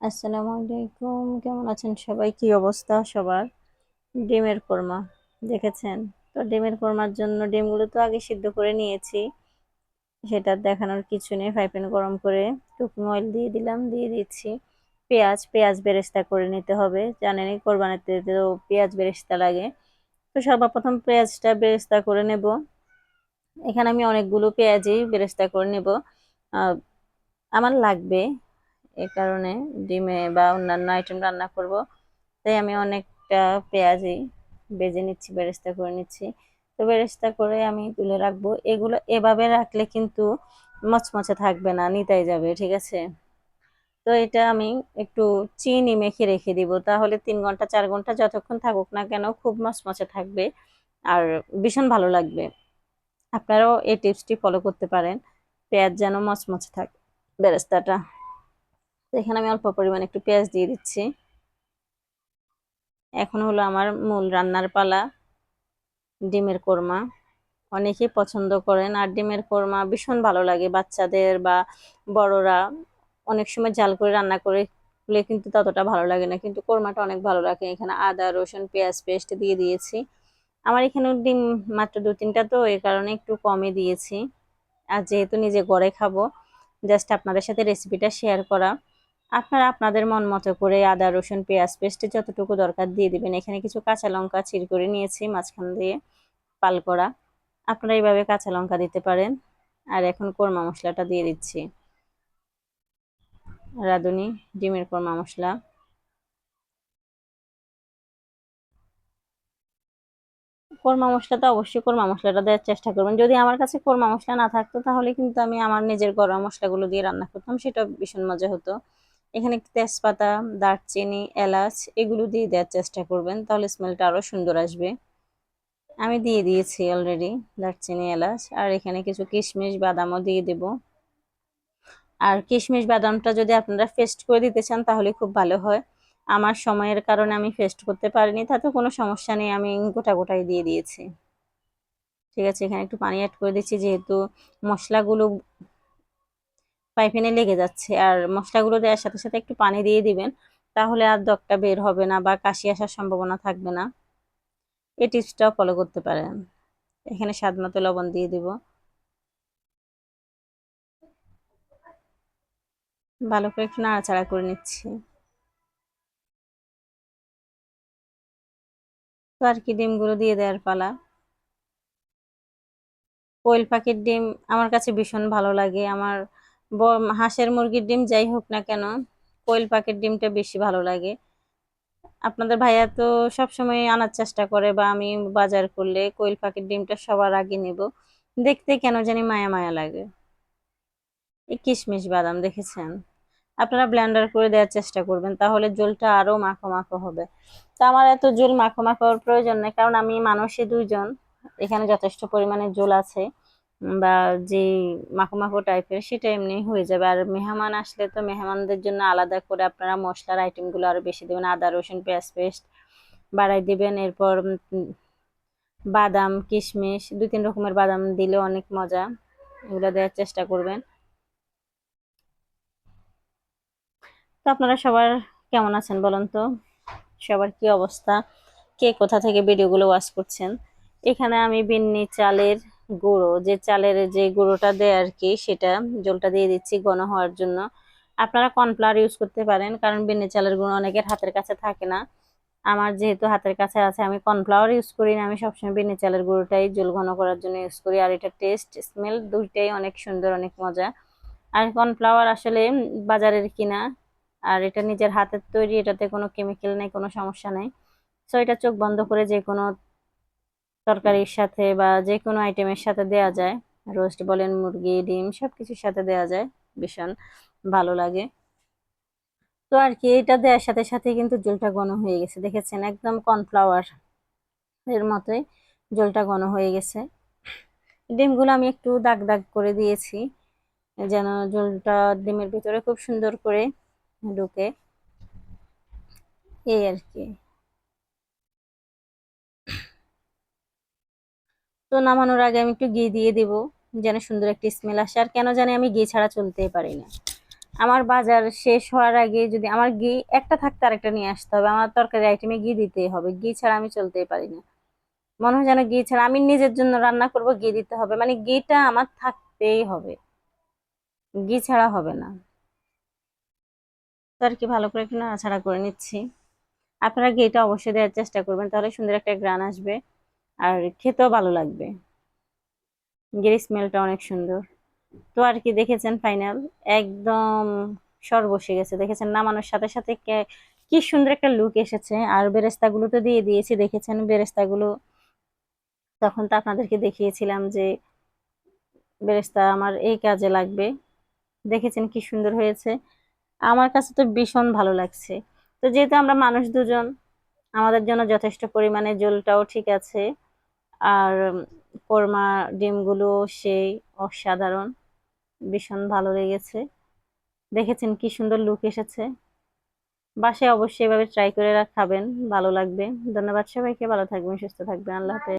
আসসালামু আলাইকুম, কেমন আছেন সবাই? কি অবস্থা সবার? ডিমের কোরমা দেখেছেন? তো ডিমের কোরমার জন্য ডিমগুলো তো আগে সিদ্ধ করে নিয়েছি, সেটা দেখানোর কিছু নেই। ফ্রাই প্যান গরম করে কুকিং অয়েল দিয়ে দিলাম, দিয়ে দিচ্ছি পেঁয়াজ বেরেস্তা করে নিতে হবে। জানেনই কোরবানিতে তো পেঁয়াজ বেরেস্তা লাগে। তো সর্বপ্রথম পেঁয়াজটা বেরেস্তা করে নেব। এখানে আমি অনেকগুলো পেঁয়াজই বেরেস্তা করে নেব, আমার লাগবে। এ কারণে ডিমে বা অন্যান্য আইটেম রান্না করব, তাই আমি অনেকটা পেঁয়াজই বেজে নিচ্ছি, বেরেস্তা করে নিচ্ছি। তো বেরেস্তা করে আমি তুলে রাখবো। এগুলো এভাবে রাখলে কিন্তু মচমচে থাকবে না, নিতাই যাবে, ঠিক আছে? তো এটা আমি একটু চিনি মেখে রেখে দিব, তাহলে 3 ঘন্টা 4 ঘন্টা যতক্ষণ থাকুক না কেন খুব মচমচে থাকবে আর ভীষণ ভালো লাগবে। আপনারাও এই টিপসটি ফলো করতে পারেন, পেঁয়াজ যেন মচমচে থাকে বেরেস্তাটা। তো এখানে আমি অল্প পরিমাণে একটু পেঁয়াজ দিয়ে দিচ্ছি। এখন হলো আমার মূল রান্নার পালা, ডিমের কোরমা। অনেকেই পছন্দ করেন, আর ডিমের কোরমা ভীষণ ভালো লাগে বাচ্চাদের বা বড়রা। অনেক সময় জাল করে রান্না করলে কিন্তু ততটা ভালো লাগে না, কিন্তু কোরমাটা অনেক ভালো লাগে। এখানে আদা রসুন পেঁয়াজ পেস্ট দিয়ে দিয়েছি। আমার এখানে ডিম মাত্র 2-3টা, তো এই কারণে একটু কমই দিয়েছি। আর যেহেতু নিজে ঘরে খাবো, জাস্ট আপনাদের সাথে রেসিপিটা শেয়ার করা। আপনারা আপনাদের মন মতো করে আদা রসুন পেঁয়াজ পেস্টে যতটুকু দরকার দিয়ে দিবেন। এখানে কিছু কাঁচা লঙ্কা চির করে নিয়েছি, মাঝখান দিয়ে পাল করা। আপনারা এইভাবে কাঁচা লঙ্কা দিতে পারেন। আর এখন কোরমা মশলাটা দিয়ে দিচ্ছি, রাঁধুনি ডিমের কোরমা মশলা। কোরমা মশলাটা অবশ্যই কোরমা মশলাটা দেওয়ার চেষ্টা করবেন। যদি আমার কাছে কোরমা মশলা না থাকতো তাহলে কিন্তু আমি আমার নিজের ঘরোয়া মশলাগুলো দিয়ে রান্না করতাম, সেটা ভীষণ মজা হতো। এখানে তেজপাতা, দারচিনি, এলাচ এগুলো দিয়ে দেওয়ার চেষ্টা করবেন, তাহলে স্মেলটা আরো সুন্দর আসবে। আমি দিয়ে দিয়েছি অলরেডি দারচিনি এলাচ, আর এখানে কিছু কিশমিশ বাদামও দিয়ে দেব। আর কিশমিশ বাদামটা যদি আপনারা পেস্ট করে দিতে চান তাহলে খুব ভালো হয়। আমার সময়ের কারণে আমি পেস্ট করতে পারিনি, তাতে কোনো সমস্যা নেই, আমি গোটা গোটাই দিয়ে দিয়েছি। ঠিক আছে, এখানে একটু পানি অ্যাড করে দিচ্ছি, যেহেতু মশলাগুলো পাইপেনে লেগে যাচ্ছে। আর মশলাগুলো দেওয়ার সাথে সাথে একটু পানি দিয়ে দিবেন, তাহলে আর দগটা বের হবে না বা কাশি আসার সম্ভাবনা থাকবে না। এই টিপসটাও ফলো করতে পারেন। এখানে স্বাদ মতো লবণ দিয়ে দিব। ভালো করে একটু নাড়াচাড়া করে নিচ্ছি। তো আর কি, ডিমগুলো দিয়ে দেওয়ার পালা। কোয়েল পাখির ডিম আমার কাছে ভীষণ ভালো লাগে। আমার হাঁসের মুরগির ডিম যাই হোক না কেন, কোয়েল পাখির ডিমটা বেশি ভালো লাগে। আপনাদের ভাইয়া তো সবসময় আনার চেষ্টা করে, বা আমি বাজার করলে কোয়েল পাখির ডিমটা সবার আগে নেব। দেখতে কেন জানি মায়া মায়া লাগে। এই কিশমিশ বাদাম দেখেছেন? আপনারা ব্লেন্ডার করে দেওয়ার চেষ্টা করবেন, তাহলে ঝোলটা আরো মাখো মাখো হবে। তো আমার এত ঝোল মাখো মাখোর প্রয়োজন নেই, কারণ আমি মানুষই 2 জন। এখানে যথেষ্ট পরিমাণে ঝোল আছে, বা যে মাখো মাখো টাইপের সেটা এমনি হয়ে যাবে। আর মেহমান আসলে তো মেহমানদের জন্য আলাদা করে আপনারা মশলার আইটেমগুলো আরো বেশি দেবেন, আদা রসুন পেঁয়াজ পেস্ট বাড়াই দিবেন। এরপর বাদাম কিশমিশ 2-3 রকমের বাদাম দিলে অনেক মজা, এগুলো দেওয়ার চেষ্টা করবেন। তো আপনারা সবার কেমন আছেন বলেন তো? সবার কি অবস্থা? কে কোথা থেকে ভিডিওগুলো ওয়াচ করছেন? এখানে আমি বিন্নি চালের গুঁড়ো, যে চালের যে গুঁড়োটা দেয় আর কি, সেটা জলটা দিয়ে দিচ্ছি ঘন হওয়ার জন্য। আপনারা কর্নফ্লাওয়ার ইউজ করতে পারেন, কারণ বিন্নি চালের গুঁড়ো অনেকের হাতের কাছে থাকে না। আমার যেহেতু হাতের কাছে আছে, আমি কর্নফ্লাওয়ার ইউজ করি না, আমি সবসময় বিন্নি চালের গুঁড়োটাই জল ঘন করার জন্য ইউজ করি। আর এটা টেস্ট স্মেল দুইটাই অনেক সুন্দর, অনেক মজা। আর কর্নফ্লাওয়ার আসলে বাজারের কিনা, আর এটা নিজের হাতের তৈরি, এটাতে কোনো কেমিক্যাল নেই, কোনো সমস্যা নেই। সো এটা চোখ বন্ধ করে যে কোনো তরকারির সাথে বা যে কোনো আইটেমের সাথে দেয়া যায়। রোস্ট বলেন, মুরগি ডিম সবকিছুর সাথে দেয়া যায়, ভীষণ ভালো লাগে। তো আর কি, এটা দেওয়ার সাথে সাথে কিন্তু ঝোলটা ঘন হয়ে গেছে, দেখেছেন? একদম কর্নফ্লাওয়ার এর মতোই ঝোলটা ঘন হয়ে গেছে। ডিমগুলো আমি একটু দাগ দাগ করে দিয়েছি, যেন ঝোলটা ডিমের ভিতরে খুব সুন্দর করে ঢুকে, এই আর কি। তো নামানোর আগে আমি একটু ঘি দিয়ে দিব, যেন সুন্দর একটি স্মেল আসে। আর কেন জানি আমি ঘি ছাড়া চলতেই পারি না। আমার বাজার শেষ হওয়ার আগে যদি আমার ঘি একটা থাকতে আরেকটা নিয়ে আসতে হবে, আমার তরকারি আইটেমে ঘি দিতেই হবে, ঘি ছাড়া আমি চলতেই পারি না। মনে হয় যেন ঘি ছাড়া, আমি নিজের জন্য রান্না করব, ঘি দিতে হবে, মানে ঘিটা আমার থাকতেই হবে, ঘি ছাড়া হবে না। তো আর কি ভালো করে একটু নাড়াচাড়া করে নিচ্ছি। আপনারা ঘিটা অবশ্যই দেওয়ার চেষ্টা করবেন, তাহলে সুন্দর একটা গ্রান আসবে আর খেতেও ভালো লাগবে। ঘির স্মেলটা অনেক সুন্দর। তো আর কি দেখেছেন, ফাইনাল একদম সর বসে গেছে, দেখেছেন নামানোর সাথে সাথে কি সুন্দর একটা লুক এসেছে। আর বেরেস্তাগুলো তো দিয়ে দিয়েছি, দেখেছেন বেরেস্তাগুলো তখন তো আপনাদেরকে দেখিয়েছিলাম যে বেরেস্তা আমার এই কাজে লাগবে। দেখেছেন কি সুন্দর হয়েছে, আমার কাছে তো ভীষণ ভালো লাগছে। তো যেহেতু আমরা মানুষ দুজন, আমাদের জন্য যথেষ্ট পরিমাণে ঝোলটাও ঠিক আছে। আর কোরমা ডিমগুলো সেই অসাধারণ, ভীষণ ভালো লেগেছে। দেখেছেন কি সুন্দর লুক এসেছে। বাসায় অবশ্যই এভাবে ট্রাই করে খাবেন, ভালো লাগবে। ধন্যবাদ সবাইকে, ভালো থাকবেন, সুস্থ থাকবেন, আল্লাহ হাফেজ।